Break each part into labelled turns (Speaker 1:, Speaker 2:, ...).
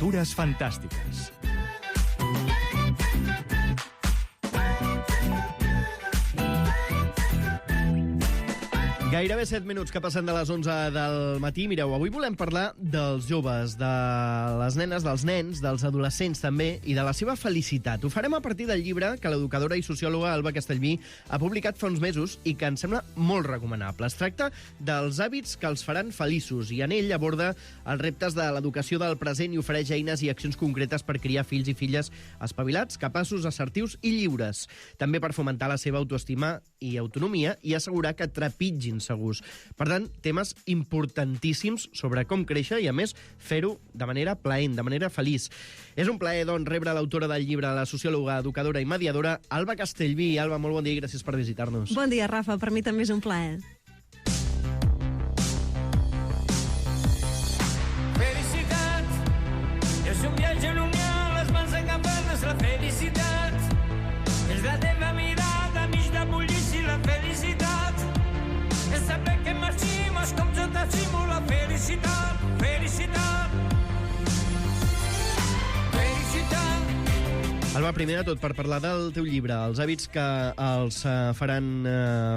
Speaker 1: Criatures fantàstiques.
Speaker 2: Gairebé 7 minuts que passen de les 11 del matí. Mireu, avui volem parlar dels joves, de les nenes, dels nens, dels adolescents també, i de la seva felicitat. Ho farem a partir del llibre que l'educadora i sociòloga Alba Castellví ha publicat fa uns mesos i que ens sembla molt recomanable. Es tracta dels hàbits que els faran feliços i en ell aborda els reptes de l'educació del present i ofereix eines i accions concretes per criar fills i filles espavilats, capaços, assertius i lliures. També per fomentar la seva autoestima i autonomia i assegurar que trepitgin segurs. Per tant, temes importantíssims sobre com créixer i, a més, fer-ho de manera plaent, de manera feliç. És un plaer, doncs, rebre l'autora del llibre, la sociòloga, educadora i mediadora, Alba Castellví. Alba, molt bon dia i gràcies per visitar-nos.
Speaker 3: Bon dia, Rafa. Per mi també és un plaer.
Speaker 4: Felicitat és un viatge en unió, les mans agafades, la felicitat és la teva mirada, mig de bullici, la felicitat és saber que marxim, com jo t'estimo, la felicitat, felicitat, felicitat.
Speaker 2: Alba, primer de tot, per parlar del teu llibre, els hàbits que els faran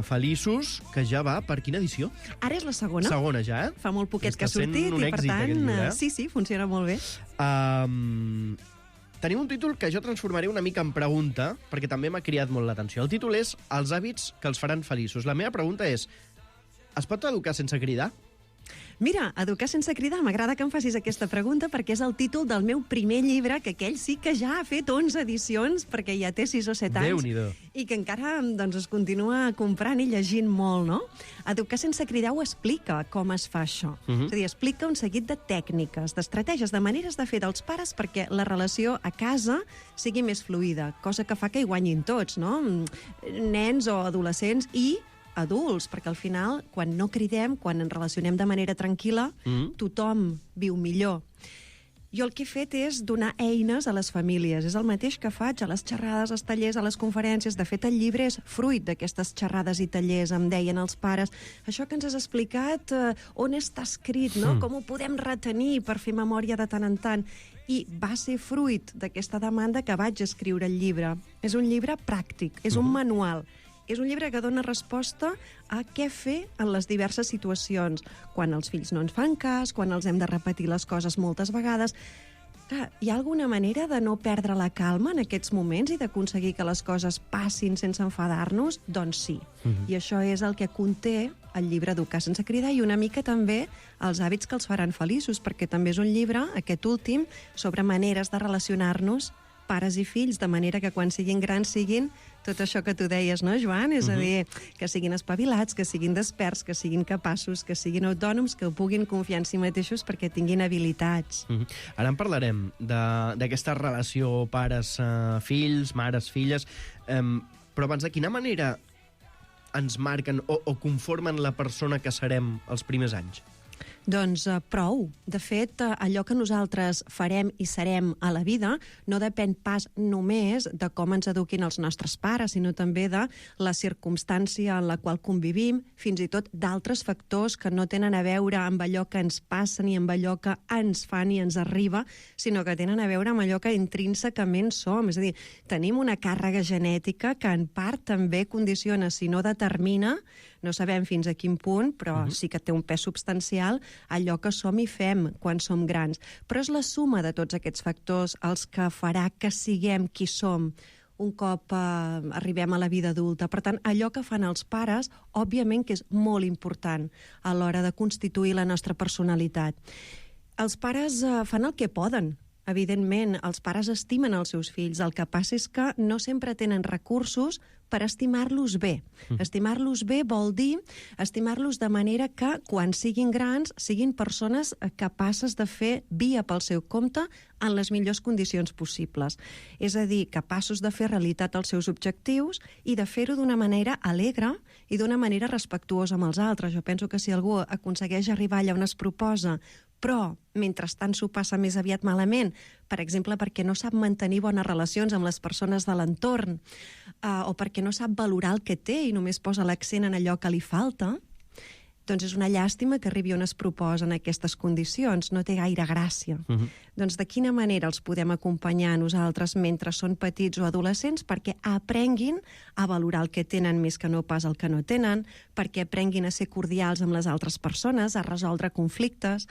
Speaker 2: feliços, que ja va per quina edició?
Speaker 3: Ara és la segona.
Speaker 2: Segona ja, eh?
Speaker 3: Fa molt poquet que ha
Speaker 2: Està sent
Speaker 3: sortit
Speaker 2: un
Speaker 3: i, per
Speaker 2: èxit, aquest
Speaker 3: tant,
Speaker 2: llibre,
Speaker 3: sí, funciona molt bé.
Speaker 2: Tenim un títol que jo transformaré una mica en pregunta, perquè també m'ha cridat molt l'atenció. El títol és Els hàbits que els faran feliços. La meva pregunta és: es pot educar sense cridar?
Speaker 3: Mira, Educar sense cridar, m'agrada que em facis aquesta pregunta perquè és el títol del meu primer llibre, que aquell sí que ja ha fet 11 edicions, perquè ja té 6 o 7 anys.
Speaker 2: Déu-n'hi-do.
Speaker 3: I que encara doncs, es continua comprant i llegint molt, no? Educar sense cridar ho explica com es fa això. És a dir, explica un seguit de tècniques, d'estratègies, de maneres de fer dels pares perquè la relació a casa sigui més fluida, cosa que fa que hi guanyin tots, no? Nens o adolescents i adults, perquè al final, quan no cridem, quan ens relacionem de manera tranquil·la, tothom viu millor. Jo el que he fet és donar eines a les famílies. És el mateix que faig a les xerrades, als tallers, a les conferències. De fet, el llibre és fruit d'aquestes xerrades i tallers. Em deien els pares, això que ens has explicat, on està escrit, no? Com ho podem retenir per fer memòria de tant en tant? I va ser fruit d'aquesta demanda que vaig escriure el llibre. És un llibre pràctic, és un manual. És un llibre que dona resposta a què fer en les diverses situacions. Quan els fills no ens fan cas, quan els hem de repetir les coses moltes vegades. Clar, hi ha alguna manera de no perdre la calma en aquests moments i d'aconseguir que les coses passin sense enfadar-nos? Doncs sí. I això és el que conté el llibre Educar sense cridar i una mica també els hàbits que els faran feliços, perquè també és un llibre, aquest últim, sobre maneres de relacionar-nos pares i fills, de manera que quan siguin grans siguin tot això que tu deies, no, Joan? És a dir, que siguin espavilats, que siguin desperts, que siguin capaços, que siguin autònoms, que puguin confiar en si mateixos perquè tinguin habilitats.
Speaker 2: Ara en parlarem d'aquesta relació pares-fills, mares-filles, però abans, de quina manera ens marquen o conformen la persona que serem els primers anys?
Speaker 3: Doncs prou. De fet, allò que nosaltres farem i serem a la vida no depèn pas només de com ens eduquin els nostres pares, sinó també de la circumstància en la qual convivim, fins i tot d'altres factors que no tenen a veure amb allò que ens passa ni amb allò que ens fan i ens arriba, sinó que tenen a veure amb allò que intrínsecament som. És a dir, tenim una càrrega genètica que en part també condiciona, si no determina, no sabem fins a quin punt, però sí que té un pes substancial, allò que som i fem quan som grans. Però és la suma de tots aquests factors els que farà que siguem qui som un cop arribem a la vida adulta. Per tant, allò que fan els pares, òbviament que és molt important a l'hora de constituir la nostra personalitat. Els pares fan el que poden. Evidentment, els pares estimen els seus fills. El que passa és que no sempre tenen recursos per estimar-los bé. Estimar-los bé vol dir estimar-los de manera que, quan siguin grans, siguin persones capaces de fer via pel seu compte en les millors condicions possibles. És a dir, capaços de fer realitat els seus objectius i de fer-ho d'una manera alegre i d'una manera respectuosa amb els altres. Jo penso que si algú aconsegueix arribar allà on es proposa, però mentrestant s'ho passa més aviat malament, per exemple, perquè no sap mantenir bones relacions amb les persones de l'entorn, o perquè no sap valorar el que té i només posa l'accent en allò que li falta, Doncs és una llàstima que arribi on es proposen aquestes condicions, no té gaire gràcia. Doncs de quina manera els podem acompanyar nosaltres mentre són petits o adolescents perquè aprenguin a valorar el que tenen més que no pas el que no tenen, perquè aprenguin a ser cordials amb les altres persones, a resoldre conflictes,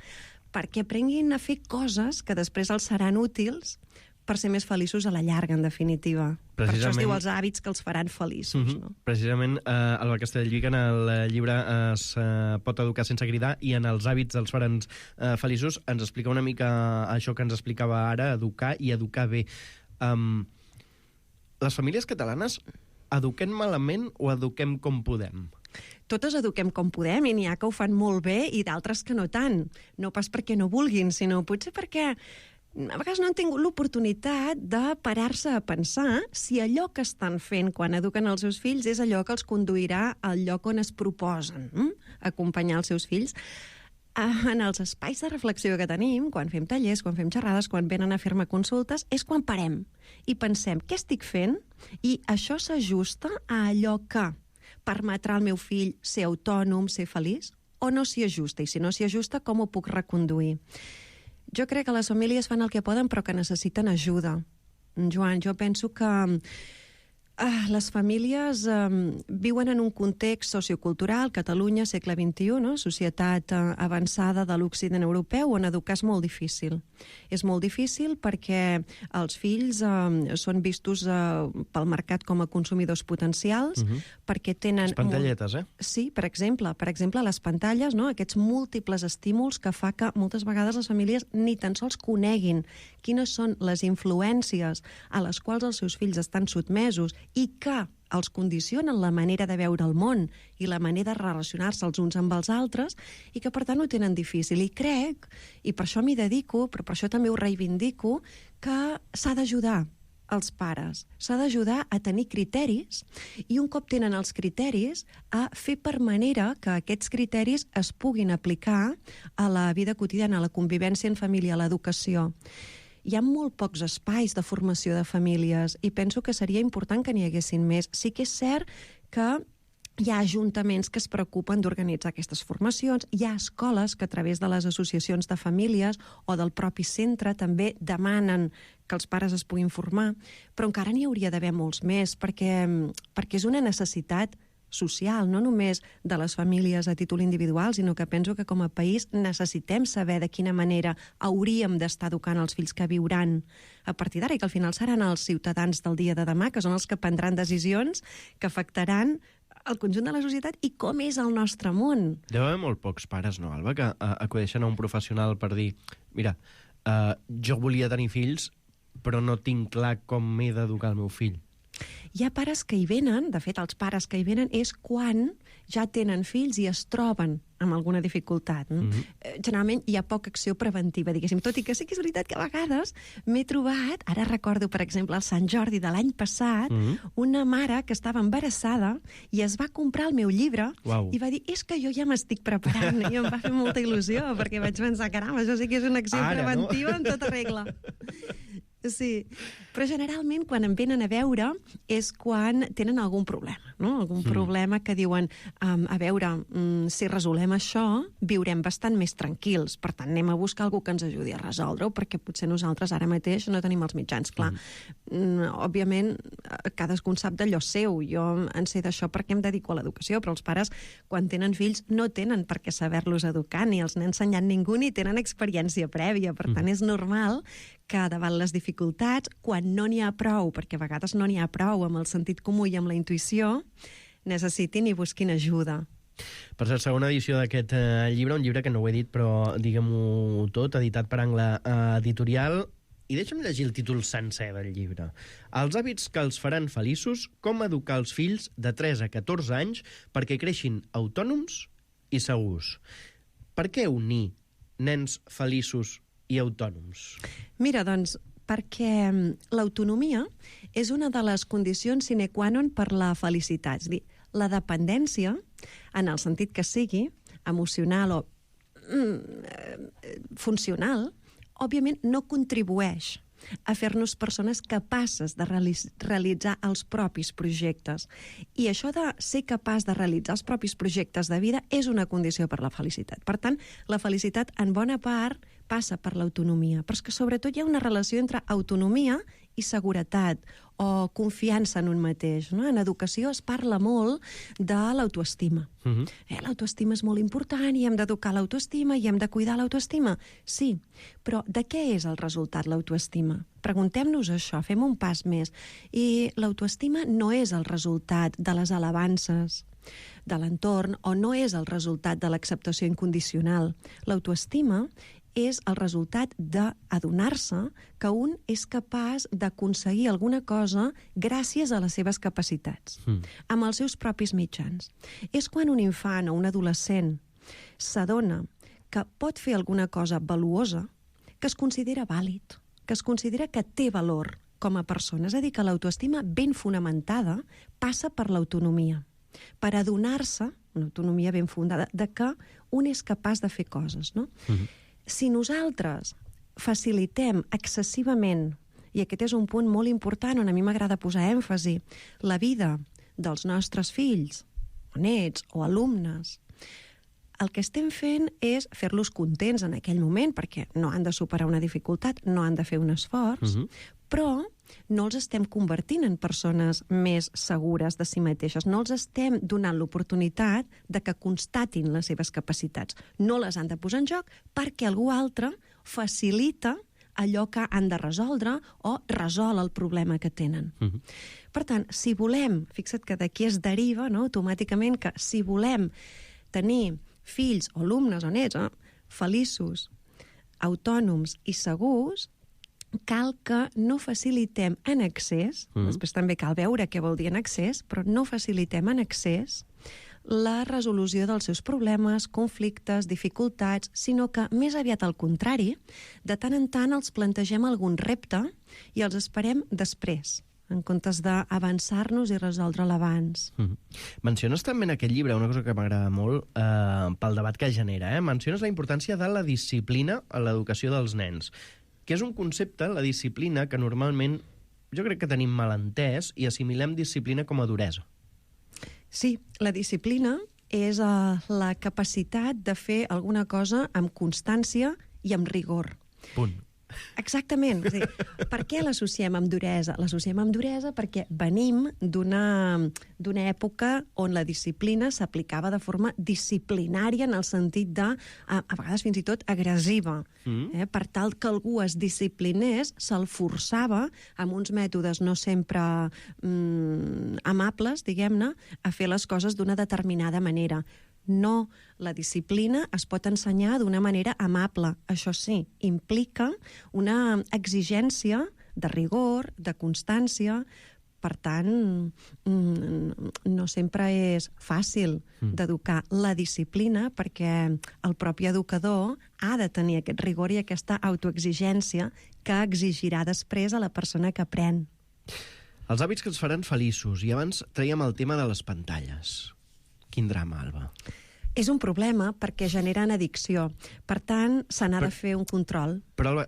Speaker 3: perquè aprenguin a fer coses que després els seran útils per ser més feliços a la llarga, en definitiva. Per això es diu els hàbits que els faran feliços. No?
Speaker 2: Precisament, Alba Castellvic, en el llibre es pot educar sense cridar i en els hàbits els faran feliços ens explica una mica això que ens explicava ara, educar i educar bé. Les famílies catalanes eduquem malament o eduquem com podem?
Speaker 3: Totes eduquem com podem i n'hi ha que ho fan molt bé i d'altres que no tant. No pas perquè no vulguin, sinó potser perquè a vegades no han tingut l'oportunitat de parar-se a pensar si allò que estan fent quan eduquen els seus fills és allò que els conduirà al lloc on es proposen acompanyar els seus fills. En els espais de reflexió que tenim, quan fem tallers, quan fem xerrades, quan venen a fer-me consultes, és quan parem i pensem què estic fent i això s'ajusta a allò que permetrà al meu fill ser autònom, ser feliç, o no s'hi ajusta? I si no s'hi ajusta, com ho puc reconduir? Jo crec que les famílies fan el que poden però que necessiten ajuda. Joan, jo penso que les famílies viuen en un context sociocultural, Catalunya, segle XXI, no? Societat avançada de l'Occident europeu, on educar és molt difícil. És molt difícil perquè els fills són vistos pel mercat com a consumidors potencials, perquè tenen...
Speaker 2: Les pantalletes,
Speaker 3: Sí, per exemple, les pantalles, no? Aquests múltiples estímuls que fa que moltes vegades les famílies ni tan sols coneguin quines són les influències a les quals els seus fills estan sotmesos i que els condicionen la manera de veure el món i la manera de relacionar-se els uns amb els altres i que, per tant, ho tenen difícil. I crec, i per això m'hi dedico, però per això també ho reivindico, que s'ha d'ajudar els pares. S'ha d'ajudar a tenir criteris i un cop tenen els criteris a fer per manera que aquests criteris es puguin aplicar a la vida quotidiana, a la convivència en família, a l'educació. Hi ha molt pocs espais de formació de famílies i penso que seria important que n'hi haguessin més. Sí que és cert que hi ha ajuntaments que es preocupen d'organitzar aquestes formacions, hi ha escoles que a través de les associacions de famílies o del propi centre també demanen que els pares es puguin formar, però encara n'hi hauria d'haver molts més perquè és una necessitat social, no només de les famílies a títol individual, sinó que penso que com a país necessitem saber de quina manera hauríem d'estar educant els fills que viuran a partir d'ara i que al final seran els ciutadans del dia de demà, que són els que prendran decisions que afectaran el conjunt de la societat i com és el nostre món.
Speaker 2: Deu haver molt pocs pares, no, Alba, que acudeixen a un professional per dir mira, jo volia tenir fills, però no tinc clar com m'he d'educar el meu fill.
Speaker 3: Hi ha pares que hi venen, de fet, els pares que hi venen és quan ja tenen fills i es troben amb alguna dificultat. Generalment hi ha poca acció preventiva, diguéssim, tot i que sí que és veritat que a vegades m'he trobat, ara recordo, per exemple, el Sant Jordi de l'any passat, una mare que estava embarassada i es va comprar el meu llibre i va dir, és que jo ja m'estic preparant, i em va fer molta il·lusió, perquè vaig pensar, caram, això sí que és una acció preventiva en tota regla. Sí, però generalment quan em venen a veure és quan tenen algun problema, no? Algun problema que diuen, a veure, si resolem això, viurem bastant més tranquils, per tant anem a buscar algú que ens ajudi a resoldre-ho, perquè potser nosaltres ara mateix no tenim els mitjans, clar. Òbviament, cadascun sap d'allò seu, jo en sé d'això perquè em dedico a l'educació, però els pares, quan tenen fills, no tenen per què saber-los educar, ni els n'ha ensenyat ningú, ni tenen experiència prèvia, per tant és normal que davant les dificultats, quan no n'hi ha prou, perquè a vegades no n'hi ha prou amb el sentit comú i amb la intuïció, necessitin i busquin ajuda.
Speaker 2: Per la segona edició d'aquest llibre, un llibre que no ho he dit, però diguem-ho tot, editat per Angle Editorial, i deixa'm llegir el títol sencer del llibre. Els hàbits que els faran feliços, com educar els fills de 3 a 14 anys perquè creixin autònoms i segurs. Per què unir nens feliços i autònoms?
Speaker 3: Mira, doncs, perquè l'autonomia és una de les condicions sine qua non per la felicitat. És a dir, la dependència, en el sentit que sigui, emocional o funcional, òbviament no contribueix a fer-nos persones capaces de realitzar els propis projectes. I això de ser capaç de realitzar els propis projectes de vida és una condició per la felicitat. Per tant, la felicitat, en bona part, passa per l'autonomia. Però és que sobretot hi ha una relació entre autonomia i seguretat o confiança en un mateix. No? En educació es parla molt de l'autoestima. L'autoestima és molt important i hem d'educar l'autoestima i hem de cuidar l'autoestima. Sí, però de què és el resultat l'autoestima? Preguntem-nos això, fem un pas més. I l'autoestima no és el resultat de les alabances de l'entorn o no és el resultat de l'acceptació incondicional. L'autoestima és el resultat d'adonar-se que un és capaç d'aconseguir alguna cosa gràcies a les seves capacitats, amb els seus propis mitjans. És quan un infant o un adolescent s'adona que pot fer alguna cosa valuosa, que es considera vàlid, que es considera que té valor com a persona. És a dir, que l'autoestima ben fonamentada passa per l'autonomia, per adonar-se, una autonomia ben fundada, de que un és capaç de fer coses, no? Si nosaltres facilitem excessivament, i aquest és un punt molt important on a mi m'agrada posar èmfasi, la vida dels nostres fills, o nets, o alumnes, el que estem fent és fer-los contents en aquell moment, perquè no han de superar una dificultat, no han de fer un esforç, però no els estem convertint en persones més segures de si mateixes. No els estem donant l'oportunitat de que constatin les seves capacitats. No les han de posar en joc perquè algú altre facilita allò que han de resoldre o resol el problema que tenen. Per tant, si volem, fixa't que d'aquí es deriva, no, automàticament, que si volem tenir fills o alumnes o nets feliços, autònoms i segurs, cal que no facilitem en excés, després també cal veure què vol dir en excés, però no facilitem en excés la resolució dels seus problemes, conflictes, dificultats, sinó que més aviat al contrari, de tant en tant els plantegem algun repte i els esperem després, en comptes d'avançar-nos i resoldre-la abans.
Speaker 2: Menciones també en aquest llibre una cosa que m'agrada molt pel debat que genera. Menciones la importància de la disciplina a l'educació dels nens, que és un concepte, la disciplina, que normalment jo crec que tenim mal entès i assimilem disciplina com a duresa.
Speaker 3: Sí, la disciplina és la capacitat de fer alguna cosa amb constància i amb rigor.
Speaker 2: Punt.
Speaker 3: Exactament. És a dir, per què l'associem amb duresa? L'associem amb duresa perquè venim d'una època on la disciplina s'aplicava de forma disciplinària en el sentit de, a vegades fins i tot, agressiva. Per tal que algú es disciplinés, se'l forçava amb uns mètodes no sempre amables, diguem-ne, a fer les coses d'una determinada manera. No, la disciplina es pot ensenyar d'una manera amable. Això sí, implica una exigència de rigor, de constància. Per tant, no sempre és fàcil d'educar la disciplina perquè el propi educador ha de tenir aquest rigor i aquesta autoexigència que exigirà després a la persona que aprèn.
Speaker 2: Els hàbits que ens faran feliços. I abans traiem el tema de les pantalles. Quin drama, Alba.
Speaker 3: És un problema perquè generen addicció. Per tant, se n'ha de fer un control.
Speaker 2: Però, Alba,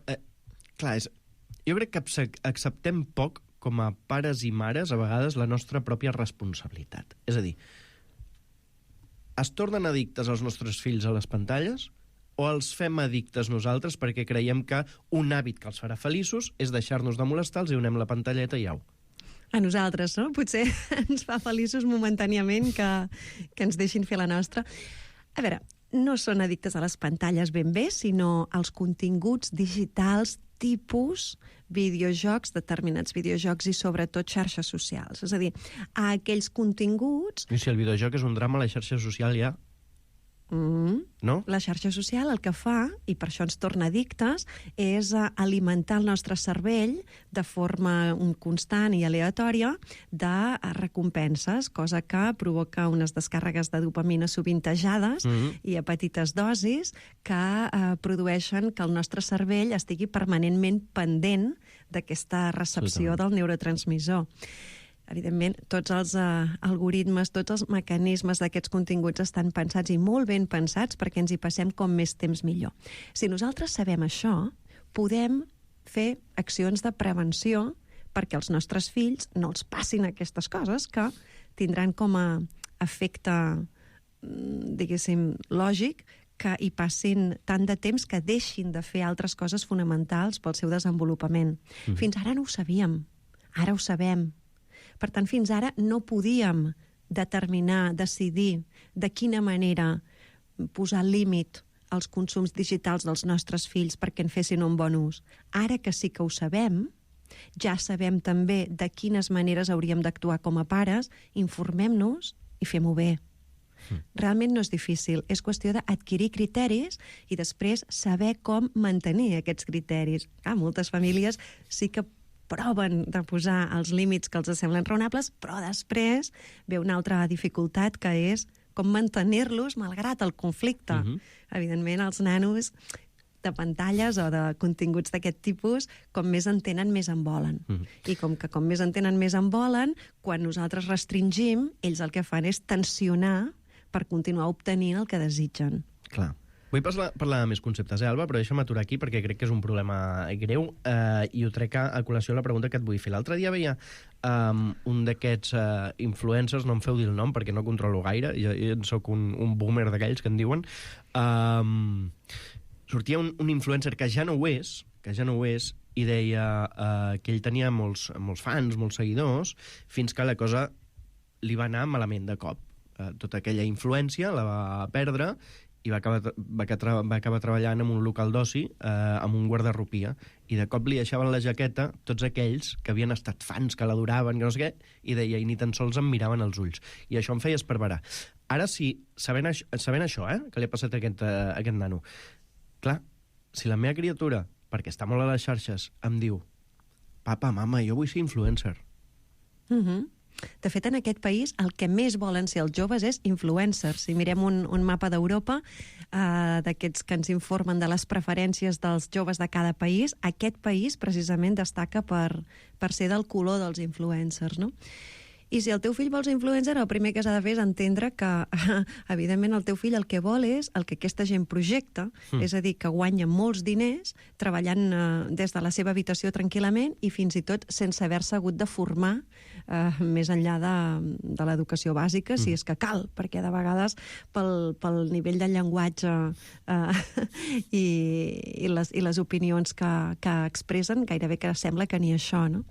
Speaker 2: clar, jo crec que acceptem poc com a pares i mares, a vegades, la nostra pròpia responsabilitat. És a dir, es tornen addictes els nostres fills a les pantalles o els fem addictes nosaltres perquè creiem que un hàbit que els farà feliços és deixar-nos de molestar, els hi donem la pantalleta i au.
Speaker 3: A nosaltres, no? Potser ens fa feliços momentàniament que ens deixin fer la nostra. A veure, no són addictes a les pantalles ben bé, sinó als continguts digitals tipus videojocs, determinats videojocs i sobretot xarxes socials. És a dir, a aquells continguts...
Speaker 2: I si el videojoc és un drama, la xarxa social ja... No?
Speaker 3: La xarxa social el que fa, i per això ens torna addictes, és alimentar el nostre cervell de forma constant i aleatòria de recompenses, cosa que provoca unes descàrregues de dopamina sovintejades i a petites dosis que produeixen que el nostre cervell estigui permanentment pendent d'aquesta recepció del neurotransmissor. Evidentment, tots els algoritmes, tots els mecanismes d'aquests continguts estan pensats i molt ben pensats perquè ens hi passem com més temps millor. Si nosaltres sabem això, podem fer accions de prevenció perquè els nostres fills no els passin aquestes coses que tindran com a efecte, diguéssim, lògic, que hi passin tant de temps que deixin de fer altres coses fonamentals pel seu desenvolupament. Fins ara no ho sabíem, ara ho sabem. Per tant, fins ara no podíem determinar, decidir de quina manera posar límit als consums digitals dels nostres fills perquè en fessin un bon ús. Ara que sí que ho sabem, ja sabem també de quines maneres hauríem d'actuar com a pares, informem-nos i fem-ho bé. Realment no és difícil, és qüestió d'adquirir criteris i després saber com mantenir aquests criteris. Moltes famílies sí que proven de posar els límits que els semblen raonables, però després ve una altra dificultat que és com mantenir-los malgrat el conflicte. Evidentment, els nanos de pantalles o de continguts d'aquest tipus, com més en tenen, més en volen. I com més en tenen, més en volen, quan nosaltres restringim, ells el que fan és tensionar per continuar obtenint el que desitgen.
Speaker 2: Clar. Vull parlar de més conceptes, Alba, però deixa'm aturar aquí perquè crec que és un problema greu i ho trec a col·lació la pregunta que et vull fer. L'altre dia veia un d'aquests influencers, no em feu dir el nom perquè no controlo gaire, jo soc un boomer d'aquells que en diuen, sortia un influencer que ja no ho és, i deia que ell tenia molts fans, molts seguidors, fins que la cosa li va anar malament de cop. Tota aquella influència la va perdre i va acabar treballant en un local d'oci amb un guardarropia, i de cop li deixaven la jaqueta tots aquells que havien estat fans, que l'adoraven, que no sé què, i deia, i ni tan sols em miraven als ulls. I això em feia esparverar. Ara sí, sabent això, que li ha passat a aquest nano, clar, si la meva criatura, perquè està molt a les xarxes, em diu, papa, mama, jo vull ser influencer.
Speaker 3: De fet, en aquest país el que més volen ser els joves és influencers. Si mirem un mapa d'Europa, d'aquests que ens informen de les preferències dels joves de cada país, aquest país precisament destaca per ser del color dels influencers, no? I si el teu fill vol ser influencer, el primer que s'ha de fer és entendre que, evidentment, el teu fill el que vol és el que aquesta gent projecta, és a dir, que guanya molts diners treballant des de la seva habitació tranquil·lament i fins i tot sense haver-se hagut de formar més enllà de l'educació bàsica, si és que cal, perquè de vegades pel nivell de llenguatge i les opinions que expressen, gairebé que sembla que ni això, no?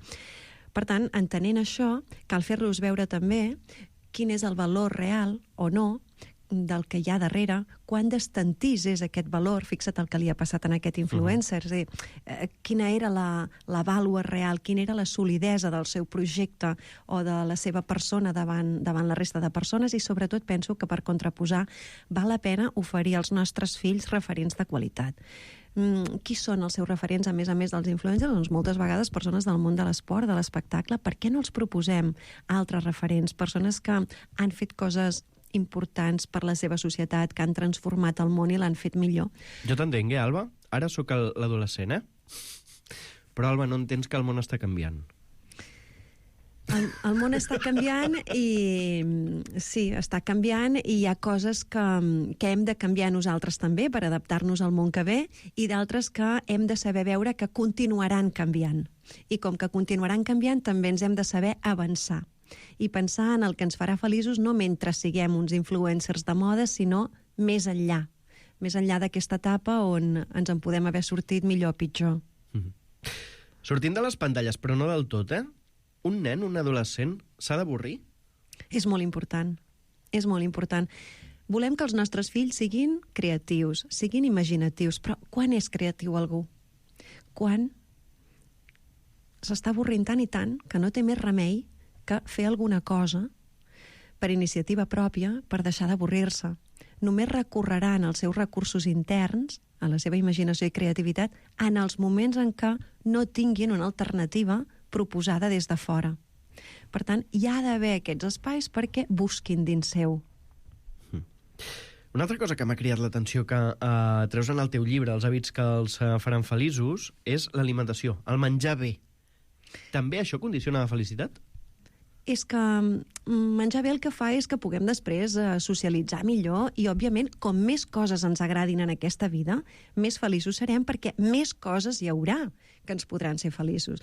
Speaker 3: Per tant, entenent això, cal fer-los veure també quin és el valor real o no del que hi ha darrere, quan d'estantís és aquest valor, fixa't el que li ha passat a aquest influencer, és a dir, quina era la vàlua real, quina era la solidesa del seu projecte o de la seva persona davant la resta de persones, i sobretot penso que per contraposar val la pena oferir als nostres fills referents de qualitat. Qui són els seus referents, a més dels influencers? Doncs moltes vegades persones del món de l'esport, de l'espectacle. Per què no els proposem altres referents? Persones que han fet coses importants per la seva societat, que han transformat el món i l'han fet millor.
Speaker 2: Jo t'entenc, Alba? Ara sóc l'adolescent, Però, Alba, no entens que el món està canviant.
Speaker 3: El món està canviant i sí, està canviant, i hi ha coses que hem de canviar nosaltres també per adaptar-nos al món que ve, i d'altres que hem de saber veure que continuaran canviant. I com que continuaran canviant, també ens hem de saber avançar i pensar en el que ens farà feliços no mentre siguem uns influencers de moda, sinó més enllà d'aquesta etapa on ens en podem haver sortit millor o pitjor.
Speaker 2: Sortint de les pantalles, però no del tot, un nen, un adolescent, s'ha d'avorrir?
Speaker 3: És molt important, és molt important. Volem que els nostres fills siguin creatius, siguin imaginatius, però quan és creatiu algú? Quan s'està avorrint tant i tant que no té més remei que fer alguna cosa per iniciativa pròpia per deixar d'avorrir-se. Només recorreran als seus recursos interns, a la seva imaginació i creativitat, en els moments en què no tinguin una alternativa proposada des de fora. Per tant, hi ha d'haver aquests espais perquè busquin dins seu.
Speaker 2: Una altra cosa que m'ha cridat l'atenció que treus en el teu llibre, Els hàbits que els faran feliços, és l'alimentació, el menjar bé. També això condiciona la felicitat?
Speaker 3: és que menjar bé el que fa és que puguem després socialitzar millor i, òbviament, com més coses ens agradin en aquesta vida, més feliços serem perquè més coses hi haurà que ens podran ser feliços.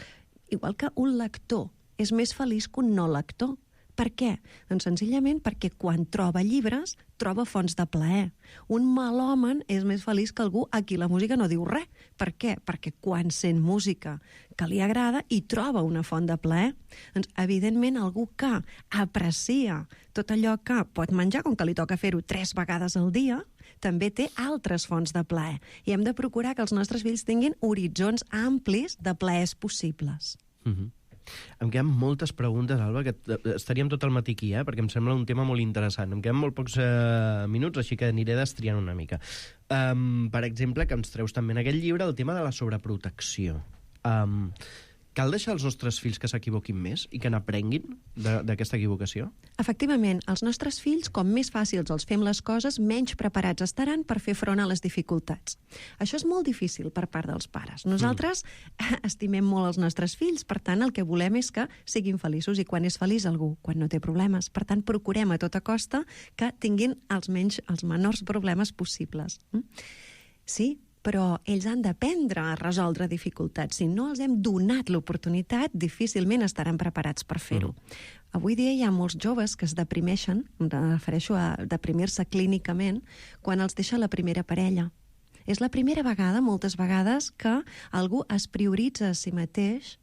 Speaker 3: Igual que un lector és més feliç que un no lector. Per què? Doncs senzillament perquè quan troba llibres, troba fonts de plaer. Un melòman és més feliç que algú a qui la música no diu res. Per què? Perquè quan sent música que li agrada i troba una font de plaer. Doncs, evidentment, algú que aprecia tot allò que pot menjar, com que li toca fer-ho 3 vegades al dia, també té altres fonts de plaer. I hem de procurar que els nostres fills tinguin horitzons amplis de plaers possibles.
Speaker 2: Em queden moltes preguntes, Alba, que estaríem tot el matí aquí, perquè em sembla un tema molt interessant. Em queden molt pocs minuts, així que aniré destriant una mica. Per exemple, que ens treus també en aquest llibre el tema de la sobreprotecció. Cal deixar els nostres fills que s'equivoquin més i que n'aprenguin d'aquesta equivocació?
Speaker 3: Efectivament, els nostres fills, com més fàcils els fem les coses, menys preparats estaran per fer front a les dificultats. Això és molt difícil per part dels pares. Nosaltres estimem molt els nostres fills, per tant, el que volem és que siguin feliços, i quan és feliç algú, quan no té problemes. Per tant, procurem a tota costa que tinguin els menors problemes possibles. Sí, però ells han d'aprendre a resoldre dificultats. Si no els hem donat l'oportunitat, difícilment estaran preparats per fer-ho. Avui dia hi ha molts joves que es deprimeixen, em refereixo a deprimir-se clínicament, quan els deixa la primera parella. És la primera vegada, moltes vegades, que algú es prioritza a si mateix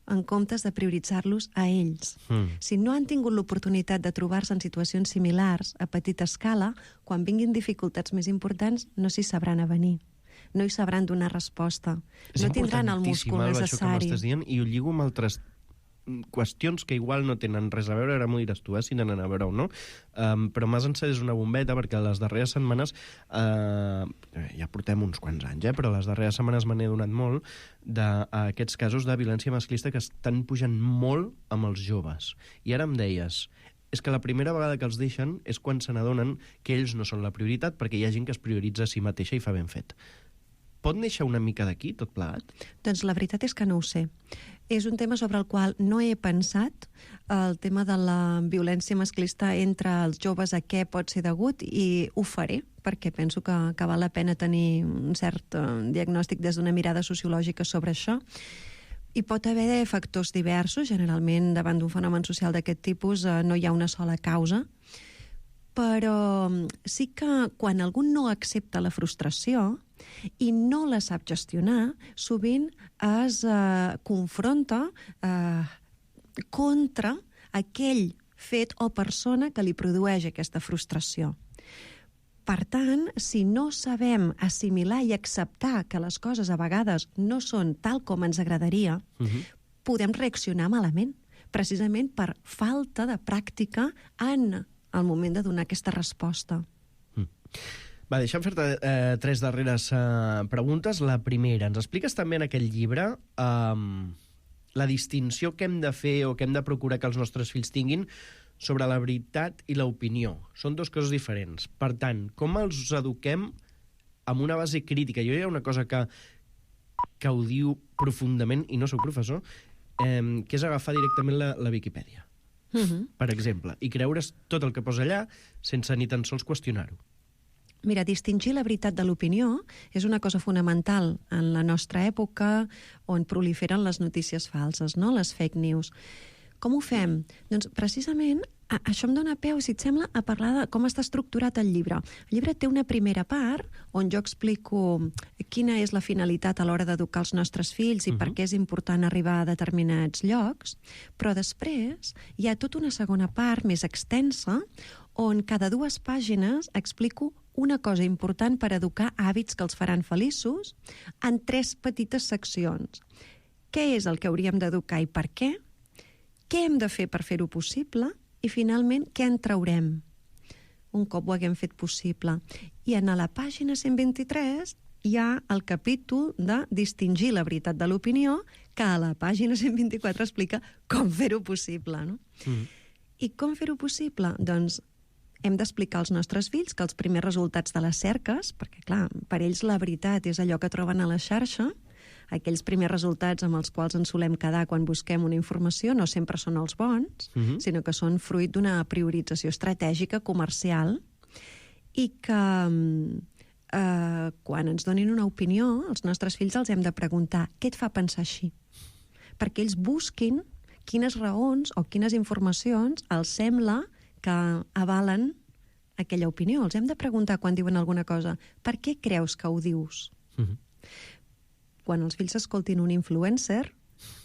Speaker 3: en comptes de prioritzar-los a ells. Si no han tingut l'oportunitat de trobar-se en situacions similars, a petita escala, quan vinguin dificultats més importants, no s'hi sabran avenir. No hi sabran donar resposta. No tindran el múscul necessari.
Speaker 2: Això que m'estàs dient, i ho lligo amb altres qüestions que igual no tenen res a veure, ara m'ho diràs tu, si tenen a veure o no, però m'has encès una bombeta perquè les darreres setmanes, ja portem uns quants anys, però les darreres setmanes me n'he donat molt d'aquests casos de violència masclista que estan pujant molt amb els joves. I ara em deies, és que la primera vegada que els deixen és quan se n'adonen que ells no són la prioritat, perquè hi ha gent que es prioritza a si mateixa i fa ben fet. Pot néixer una mica d'aquí, tot plegat?
Speaker 3: Doncs la veritat és que no ho sé. És un tema sobre el qual no he pensat, el tema de la violència masclista entre els joves, a què pot ser degut, i ho faré, perquè penso que val la pena tenir un cert diagnòstic des d'una mirada sociològica sobre això. Hi pot haver factors diversos, generalment davant d'un fenomen social d'aquest tipus no hi ha una sola causa, però sí que quan algú no accepta la frustració i no la sap gestionar, sovint es confronta contra aquell fet o persona que li produeix aquesta frustració. Per tant, si no sabem assimilar i acceptar que les coses a vegades no són tal com ens agradaria, podem reaccionar malament, precisament per falta de pràctica en el moment de donar aquesta resposta.
Speaker 2: Va, deixa'm fer-te 3 darreres preguntes. La primera, ens expliques també en aquest llibre la distinció que hem de fer o que hem de procurar que els nostres fills tinguin sobre la veritat i l'opinió. Són 2 coses diferents. Per tant, com els eduquem amb una base crítica? Jo hi ha una cosa que ho diu profundament, i no soc professor, que és agafar directament la Viquipèdia, per exemple, i creure's tot el que posa allà sense ni tan sols qüestionar-ho.
Speaker 3: Mira, distingir la veritat de l'opinió és una cosa fonamental en la nostra època on proliferen les notícies falses, no? Les fake news. Com ho fem? Doncs precisament això em dona peu, si et sembla, a parlar de com està estructurat el llibre. El llibre té una primera part on jo explico quina és la finalitat a l'hora d'educar els nostres fills i per què és important arribar a determinats llocs, però després hi ha tota una segona part més extensa on cada 2 pàgines explico una cosa important per educar hàbits que els faran feliços en 3 petites seccions. Què és el que hauríem d'educar i per què? Què hem de fer per fer-ho possible? I, finalment, què en traurem un cop ho haguem fet possible? I a la pàgina 123 hi ha el capítol de distingir la veritat de l'opinió, que a la pàgina 124 explica com fer-ho possible, no? I com fer-ho possible? Doncs hem d'explicar als nostres fills que els primers resultats de les cerques, perquè, clar, per ells la veritat és allò que troben a la xarxa, aquells primers resultats amb els quals ens solem quedar quan busquem una informació no sempre són els bons, sinó que són fruit d'una priorització estratègica comercial i que quan ens donin una opinió, els nostres fills els hem de preguntar què et fa pensar així? Perquè ells busquin quines raons o quines informacions els sembla que avalen aquella opinió. Els hem de preguntar quan diuen alguna cosa, per què creus que ho dius? Quan els fills escoltin un influencer,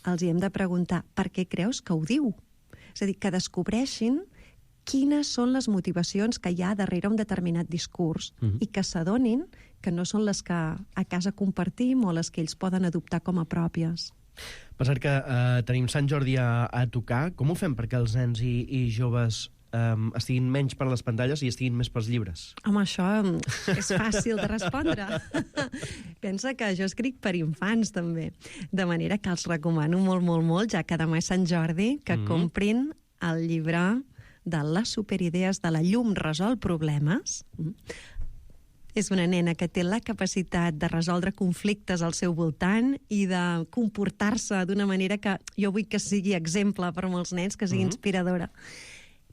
Speaker 3: els hi hem de preguntar per què creus que ho diu? És a dir, que descobreixin quines són les motivacions que hi ha darrere un determinat discurs i que s'adonin que no són les que a casa compartim o les que ells poden adoptar com a pròpies.
Speaker 2: Per cert que tenim Sant Jordi a tocar. Com ho fem perquè els nens i joves estiguin menys per les pantalles i estiguin més pels llibres?
Speaker 3: Home, això és fàcil de respondre. Pensa que jo escric per infants, també. De manera que els recomano molt, molt, molt, ja que demà és Sant Jordi, que comprin el llibre de les superidees de la llum resol problemes. És una nena que té la capacitat de resoldre conflictes al seu voltant i de comportar-se d'una manera que jo vull que sigui exemple per molts nens, que sigui inspiradora.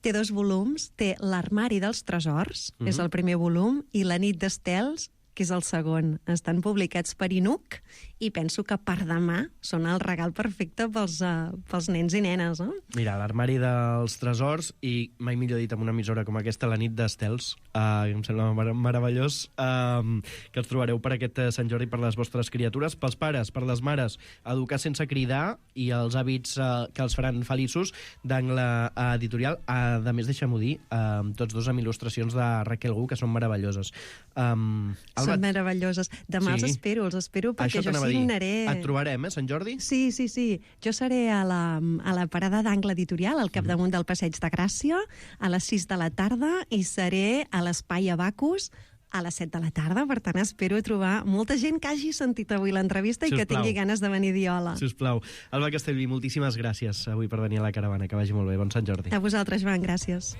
Speaker 3: Té 2 volums, té L'armari dels tresors, és el primer volum, i La nit d'estels, que és el segon. Estan publicats per Inuc i penso que per demà són el regal perfecte pels nens i nenes.
Speaker 2: Mira, L'armari dels tresors i, mai millor dit, amb una emissora com aquesta, La nit d'estels, em sembla meravellós, que els trobareu per aquest Sant Jordi per les vostres criatures. Pels pares, per les mares, Educar sense cridar i els hàbits que els faran feliços, d'Angle Editorial. A més, deixa'm-ho dir, tots dos amb il·lustracions de Raquel Gu, que són meravelloses.
Speaker 3: Són meravelloses. Demà els espero perquè jo signaré...
Speaker 2: Et trobarem, Sant Jordi?
Speaker 3: Sí. Jo seré a la parada d'Angle Editorial, al capdamunt del Passeig de Gràcia, a les 6 de la tarda, i seré a l'Espai Abacus a les 7 de la tarda. Per tant, espero trobar molta gent que hagi sentit avui l'entrevista i que tingui ganes de venir a dir hola.
Speaker 2: Sisplau. Alba Castellví, moltíssimes gràcies avui per venir a la caravana. Que vagi molt bé. Bon Sant Jordi.
Speaker 3: A vosaltres, Joan, gràcies.